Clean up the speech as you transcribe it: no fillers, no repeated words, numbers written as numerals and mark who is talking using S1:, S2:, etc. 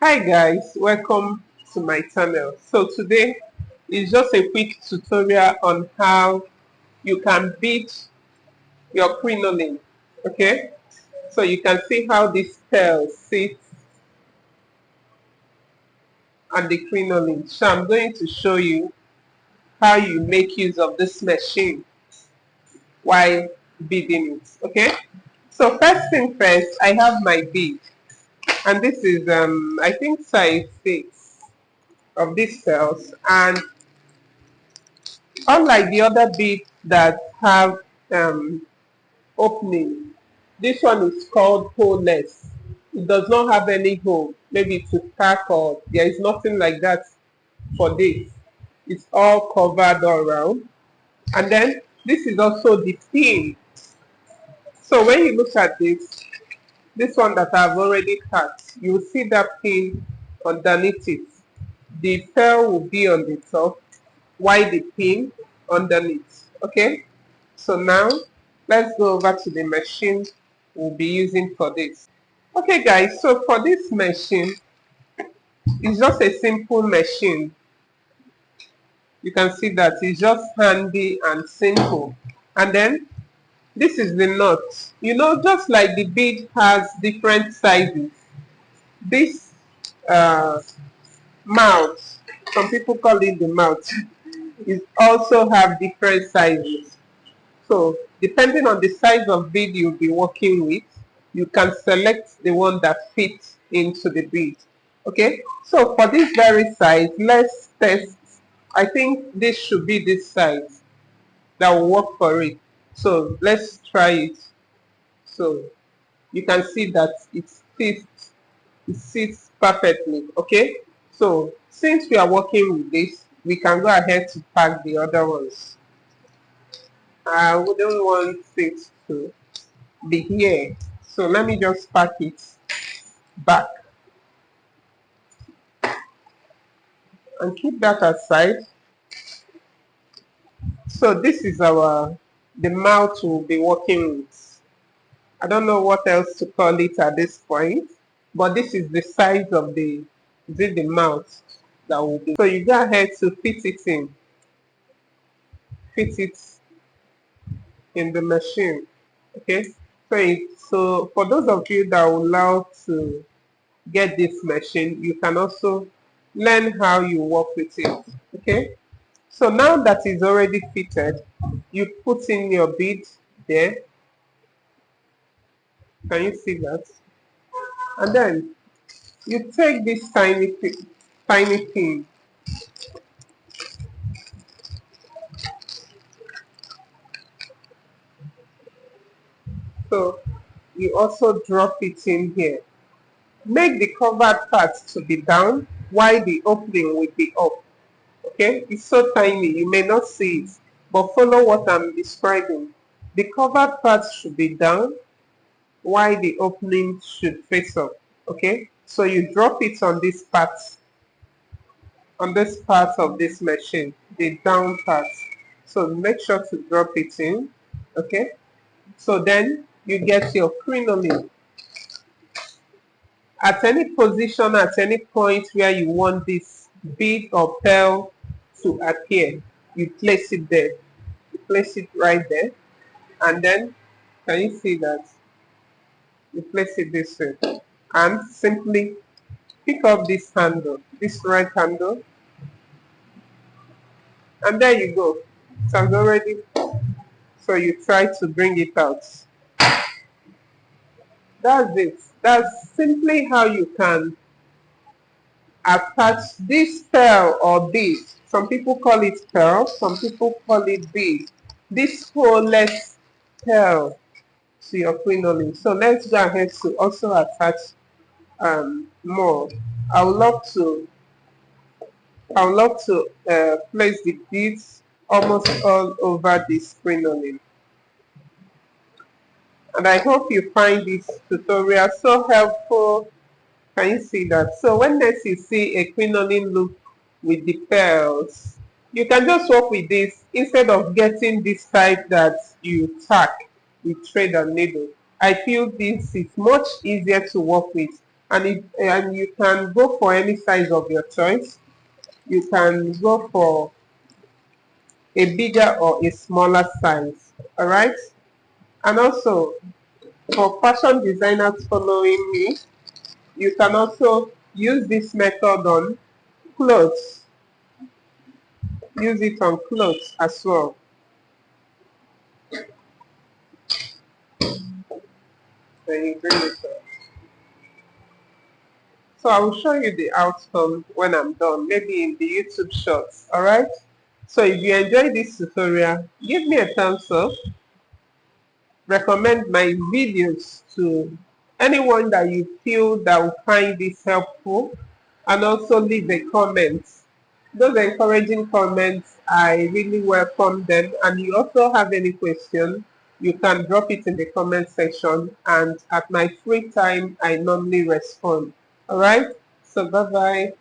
S1: Hi guys, welcome to my channel. So today is just a quick tutorial on how you can bead your crinoline. Okay, so you can see how this pearl sits on the crinoline. So I'm going to show you how you make use of this machine while beading it. Okay, so first thing first, I have my bead, and this is I think size 6 of these pearls. And unlike the other beads that have um, opening, this one is called holeless. It does not have any hole. Maybe to pack, or there is nothing like that for this. It's all covered all around. And then this is also the pin. So when you look at this one that I've already cut, you will see that pin underneath it. The pearl will be on the top, while the pin underneath. Okay, so now let's go over to the machine we'll be using for this. Okay guys, so for this machine, it's just a simple machine. You can see that it's just handy and simple. And then this is the nut. You know, just like the bead has different sizes, this uh, mouth, some people call it the mouth, is also have different sizes. So depending on the size of bead you'll be working with, you can select the one that fits into the bead. Okay, so for this very size, let's test. I think this should be this size that will work for it. So let's try it. So you can see that it sits perfectly. Okay, so since we are working with this, we can go ahead to pack the other ones. I wouldn't want it to be here. So let me just pack it back and keep that aside. So this is the mouth we'll be working with. I don't know what else to call it at this point, but this is the size of the mouth that will be. So you go ahead to fit it in the machine. Okay. So for those of you that would love to get this machine, you can also learn how you work with it. Okay, so now that is already fitted, you put in your bead there. Can you see that? And then you take this tiny pin. So you also drop it in here. Make the covered part to be down while the opening will be up. Okay, it's so tiny you may not see it, but follow what I'm describing. The covered part should be down while the opening should face up. Okay, so you drop it on this part of this machine, the down part. So make sure to drop it in. Okay, so then you get your crinoline. At any position, at any point where you want this bead or pearl to appear, you place it there. You place it right there, and then can you see that? You place it this way, and simply pick up this handle, this right handle, and there you go. It has already. So you try to bring it out. That's it. That's simply how you can attach this pearl or bead. Some people call it pearl, some people call it bead. This holeless pearl to your crinoline. So let's go ahead to also attach more. I would love to place the beads almost all over this crinoline. And I hope you find this tutorial so helpful. Can you see that? So when next you see a crinoline loop with the pearls, you can just work with this instead of getting this type that you tack with thread and needle. I feel this is much easier to work with and you can go for any size of your choice. You can go for a bigger or a smaller size. All right. And also for fashion designers following me, you can also use this method on clothes. Use it on clothes as well. Then you bring it up. So I will show you the outcome when I'm done, maybe in the YouTube shorts. All right. So if you enjoyed this tutorial, give me a thumbs up. Recommend my videos to anyone that you feel that will find this helpful, and also leave a comment. Those encouraging comments, I really welcome them. And you also have any question, you can drop it in the comment section, and at my free time I normally respond. All right, so bye bye.